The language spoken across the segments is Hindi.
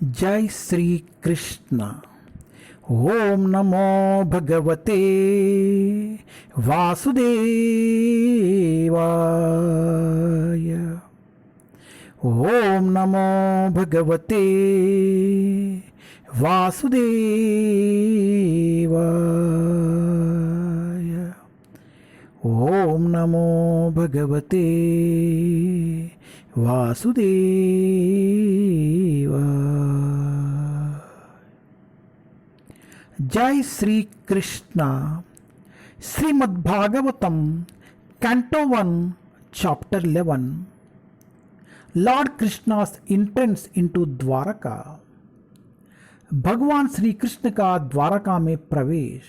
जय श्री कृष्ण। ओम नमो भगवते वासुदेवाय। ओम नमो भगवते वासुदेवाय। ओम नमो भगवते वासुदेवाय। जय Shri Krishna. Srimad Bhagavatam canto 1 chapter 11। Lord Krishna's entrance into Dwarka. भगवान श्री कृष्ण का द्वारका में प्रवेश।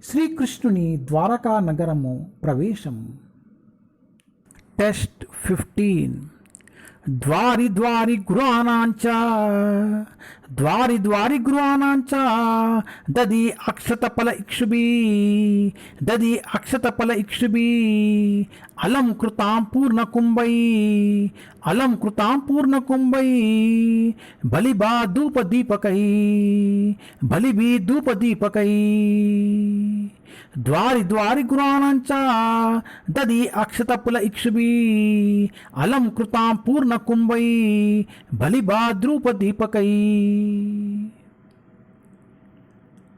श्री कृष्णुनि द्वारका नगरము ప్రవేశం। टेस्ट 15। द्वारि द्वारि गृहाणाञ्च द्वारि द्वारि गृहाणाञ्च दधि अक्षतफल इक्षुभिः दधि अक्षतफल इक्षुभिः अलम कृतां पूर्णकुम्भैः अलम कृतां पूर्णकुम्भैः बलिभा धूपदीपकैः बलिभिः धूपदीपकैः। द्वारि द्वारि गृहाणाञ्च दधि अक्षतफल इक्षुभिः अलम कृतां पूर्णकुम्भैः बलिभा धूपदीपकैः।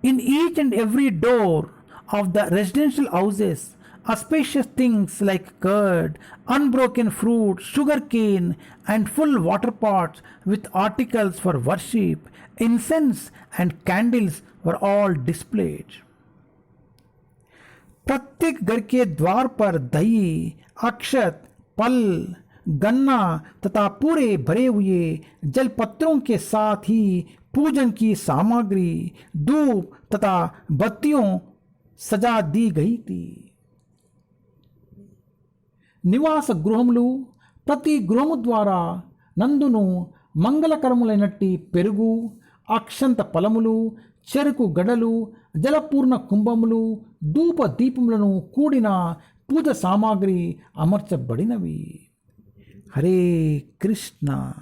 In each and every door of the residential houses, auspicious things like curd, unbroken fruit, sugar cane, and full water pots with articles for worship, incense, and candles were all displayed. प्रत्येक घर के द्वार पर दही, अक्षत, फल, गन्ना तथा पूरे भरे हुए जलपत्रों के साथ ही पूजन की सामग्री, धूप तथा बत्तियों सजा दी गई थी। నివాస గృహములు ప్రతి గృహము ద్వారా నందును మంగళకరములైనట్టి పెరుగు, అక్షంత ఫలములు, చెరుకు గడలు, జలపూర్ణ కుంభములు, ధూప దీపములను కూడిన పూజ సామాగ్రి అమర్చబడినవి। హరే కృష్ణ।